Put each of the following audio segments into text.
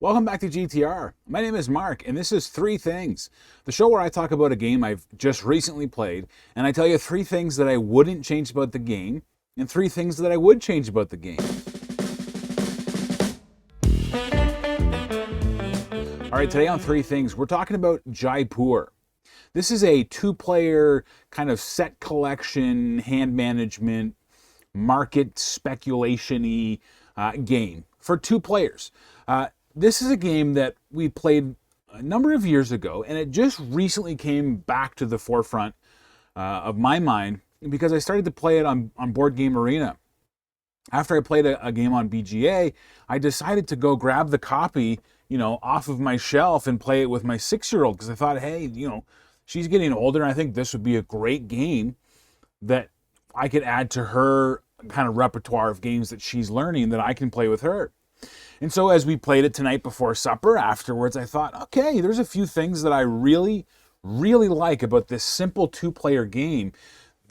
Welcome back to GTR. My name is Mark, and this is Three Things, the show where I talk about a game I've just recently played, and I tell you three things that I wouldn't change about the game, and three things that I would change about the game. All right, today on Three Things, we're talking about Jaipur. This is a two-player kind of set collection, hand management, market speculation-y game for two players. This is a game that we played a number of years ago, and it just recently came back to the forefront of my mind because I started to play it on Board Game Arena. After I played a game on BGA, I decided to go grab the copy, off of my shelf and play it with my 6-year-old because I thought, hey, she's getting older, and I think this would be a great game that I could add to her kind of repertoire of games that she's learning that I can play with her. And so as we played it tonight before supper, afterwards, I thought, okay, there's a few things that I really, really like about this simple two-player game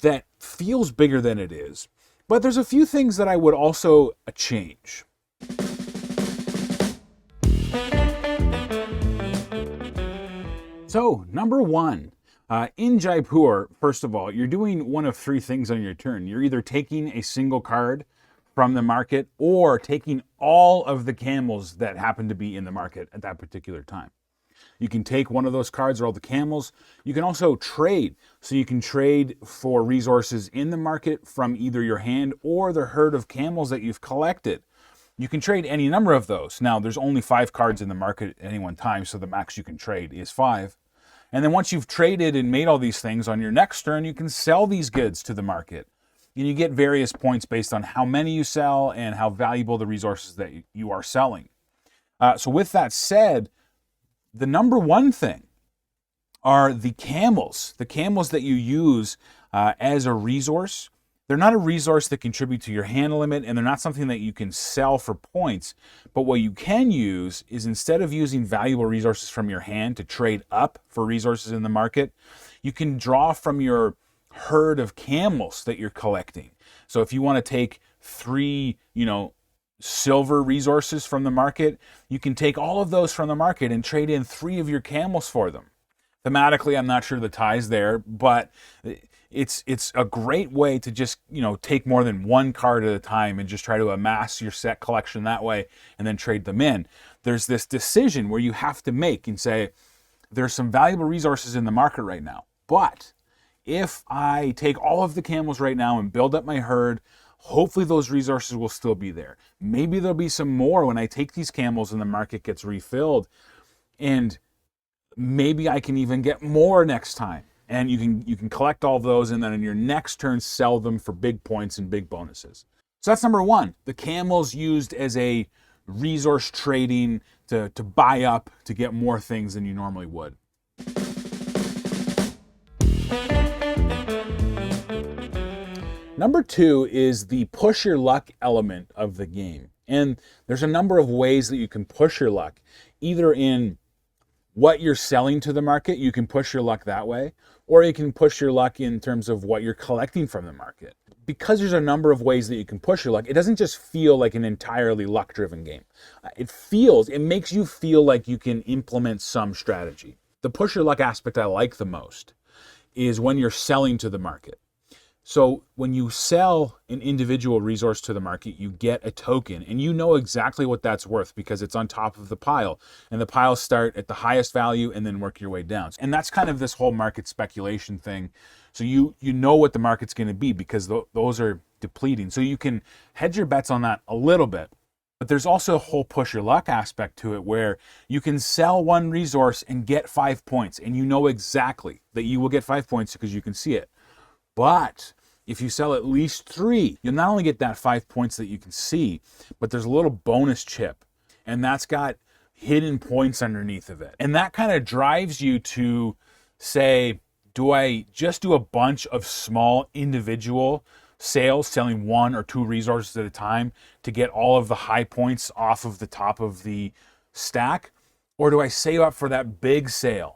that feels bigger than it is. But there's a few things that I would also change. So, number one, in Jaipur, first of all, you're doing one of three things on your turn. You're either taking a single card from the market or taking all of the camels that happen to be in the market at that particular time. You can take one of those cards or all the camels. You can also trade. So you can trade for resources in the market from either your hand or the herd of camels that you've collected. You can trade any number of those. Now, there's only 5 cards in the market at any one time, so the max you can trade is 5. And then once you've traded and made all these things, on your next turn, you can sell these goods to the market. And you get various points based on how many you sell and how valuable the resources that you are selling. So with that said, the number one thing are the camels. The camels that you use as a resource. They're not a resource that contribute to your hand limit, and they're not something that you can sell for points. But what you can use is, instead of using valuable resources from your hand to trade up for resources in the market, you can draw from your herd of camels that you're collecting. So if you want to take 3, silver resources from the market, you can take all of those from the market and trade in 3 of your camels for them. Thematically, I'm not sure the tie's there, but it's a great way to just, take more than one card at a time and just try to amass your set collection that way and then trade them in. There's this decision where you have to make and say, there's some valuable resources in the market right now, but if I take all of the camels right now and build up my herd, hopefully those resources will still be there. Maybe there'll be some more when I take these camels and the market gets refilled. And maybe I can even get more next time. And you can collect all of those, and then in your next turn sell them for big points and big bonuses. So that's number one. The camels used as a resource trading to buy up to get more things than you normally would. Number 2 is the push your luck element of the game. And there's a number of ways that you can push your luck. Either in what you're selling to the market, you can push your luck that way, or you can push your luck in terms of what you're collecting from the market. Because there's a number of ways that you can push your luck, it doesn't just feel like an entirely luck-driven game. It makes you feel like you can implement some strategy. The push your luck aspect I like the most is when you're selling to the market. So when you sell an individual resource to the market, you get a token, and you know exactly what that's worth because it's on top of the pile. And the piles start at the highest value and then work your way down. And that's kind of this whole market speculation thing. So you know what the market's going to be because those are depleting. So you can hedge your bets on that a little bit. But there's also a whole push your luck aspect to it where you can sell one resource and get 5 points. And you know exactly that you will get 5 points because you can see it. But if you sell at least 3, you'll not only get that 5 points that you can see, but there's a little bonus chip, and that's got hidden points underneath of it. And that kind of drives you to say, do I just do a bunch of small individual sales, selling 1 or 2 resources at a time to get all of the high points off of the top of the stack? Or do I save up for that big sale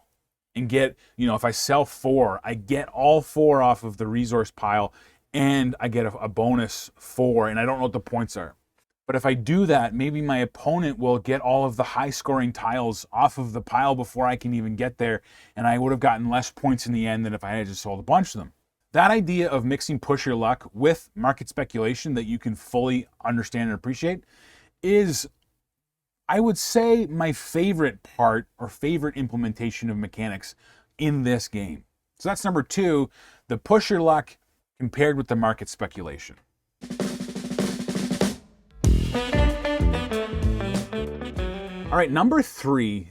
and get, if I sell 4, I get all 4 off of the resource pile and I get a bonus 4, and I don't know what the points are. But if I do that, maybe my opponent will get all of the high scoring tiles off of the pile before I can even get there, and I would have gotten less points in the end than if I had just sold a bunch of them. That idea of mixing push your luck with market speculation that you can fully understand and appreciate is, I would say, my favorite part or favorite implementation of mechanics in this game. So that's number 2, the push your luck compared with the market speculation. All right, number 3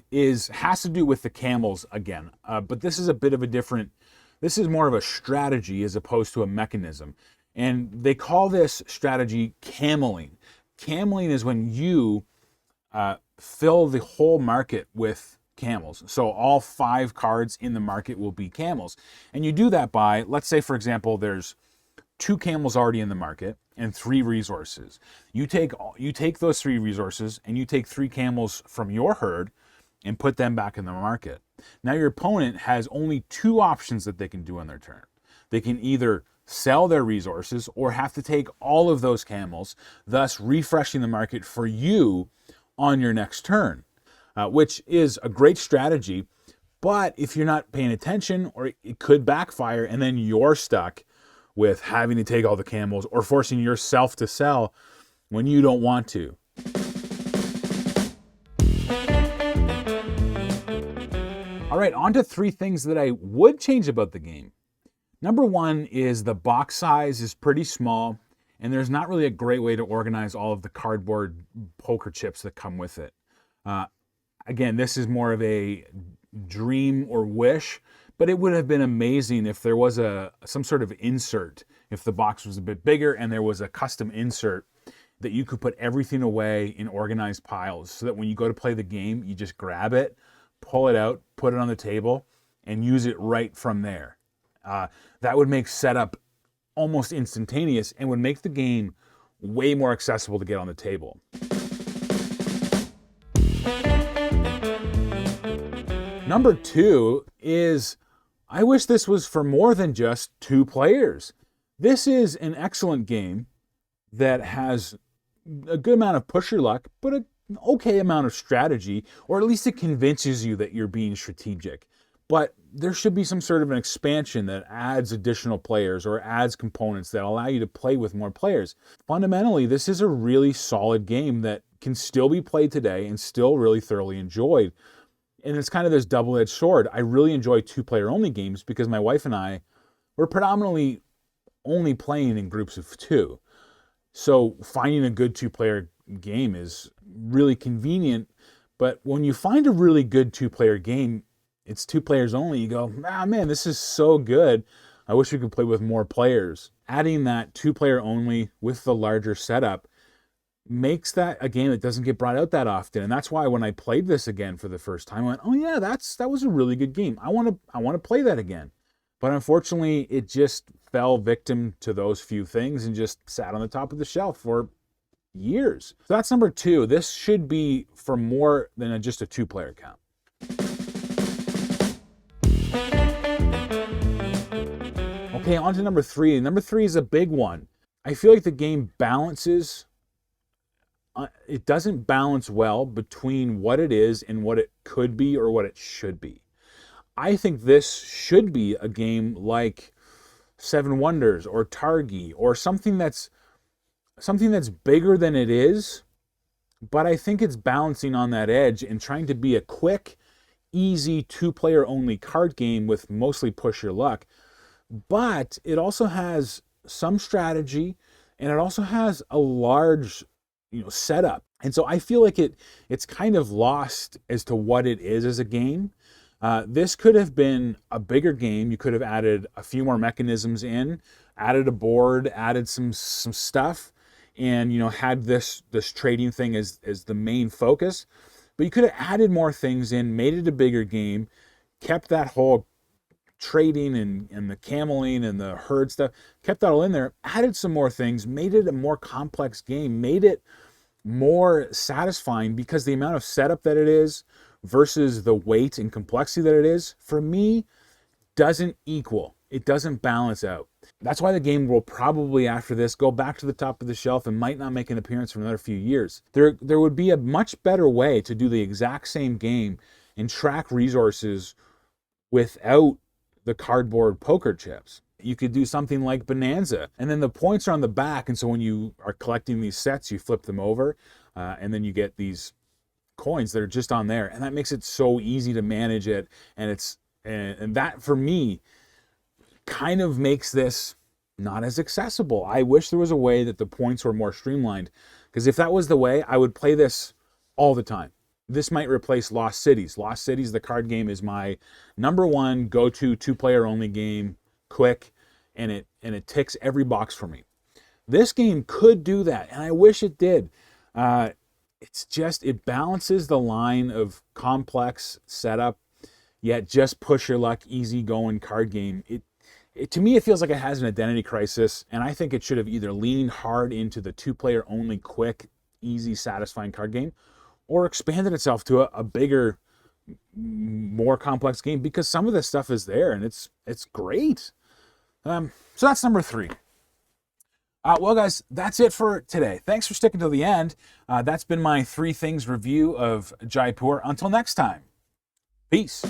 has to do with the camels again, but this is a bit of a different, this is more of a strategy as opposed to a mechanism. And they call this strategy cameling. Cameling is when you fill the whole market with camels. So all 5 cards in the market will be camels. And you do that by, let's say, for example, there's 2 camels already in the market and 3 resources. You take those 3 resources and you take 3 camels from your herd and put them back in the market. Now your opponent has only 2 options that they can do on their turn. They can either sell their resources or have to take all of those camels, thus refreshing the market for you on your next turn, which is a great strategy. But if you're not paying attention, or it could backfire and then you're stuck with having to take all the camels or forcing yourself to sell when you don't want to. All right, on to 3 things that I would change about the game. Number 1 is the box size is pretty small, and there's not really a great way to organize all of the cardboard poker chips that come with it. Again, this is more of a dream or wish, but it would have been amazing if there was some sort of insert, if the box was a bit bigger and there was a custom insert that you could put everything away in organized piles so that when you go to play the game, you just grab it, pull it out, put it on the table, and use it right from there. That would make setup almost instantaneous and would make the game way more accessible to get on the table. Number 2 is, I wish this was for more than just 2 players. This is an excellent game that has a good amount of push your luck, but an okay amount of strategy, or at least it convinces you that you're being strategic. But there should be some sort of an expansion that adds additional players or adds components that allow you to play with more players. Fundamentally, this is a really solid game that can still be played today and still really thoroughly enjoyed. And it's kind of this double-edged sword. I really enjoy 2-player only games because my wife and I were predominantly only playing in groups of 2. So finding a good 2-player game is really convenient. But when you find a really good 2-player game, it's 2 players only, you go, ah, man, this is so good. I wish we could play with more players. Adding that 2-player only with the larger setup makes that a game that doesn't get brought out that often. And that's why when I played this again for the first time, I went, oh yeah, that was a really good game. I want to play that again. But unfortunately, it just fell victim to those few things and just sat on the top of the shelf for years. So that's number 2. This should be for more than just a 2-player count. Okay, on to number 3. Number 3 is a big one. I feel like the game balances. It doesn't balance well between what it is and what it could be or what it should be. I think this should be a game like Seven Wonders or Targi or something that's bigger than it is, but I think it's balancing on that edge and trying to be a quick, easy 2-player only card game with mostly push your luck. But it also has some strategy and it also has a large setup. And so I feel like it's kind of lost as to what it is as a game. This could have been a bigger game. You could have added a few more mechanisms in, added a board, added some stuff, and had this trading thing as the main focus. But you could have added more things in, made it a bigger game, kept that whole trading and the cameling and the herd stuff, kept that all in there, added some more things, made it a more complex game, made it more satisfying, because the amount of setup that it is versus the weight and complexity that it is, for me, doesn't equal. it doesn't balance out. That's why the game will probably, after this, go back to the top of the shelf and might not make an appearance for another few years. There would be a much better way to do the exact same game and track resources without the cardboard poker chips. You could do something like Bonanza, and then the points are on the back, and so when you are collecting these sets, you flip them over, and then you get these coins that are just on there, and that makes it so easy to manage it, and that, for me, kind of makes this not as accessible. I wish there was a way that the points were more streamlined, because if that was the way, I would play this all the time. This might replace Lost Cities. Lost Cities, the card game, is my number one go-to 2-player only game, quick, and it ticks every box for me. This game could do that, and I wish it did. It's just, it balances the line of complex setup, yet just push your luck, easy going card game. To me, it feels like it has an identity crisis, and I think it should have either leaned hard into the 2-player only quick, easy, satisfying card game, or expanded itself to a bigger, more complex game, because some of this stuff is there and it's great. So that's number 3. Well, guys, that's it for today. Thanks for sticking to the end. That's been my 3 things review of Jaipur. Until next time, peace.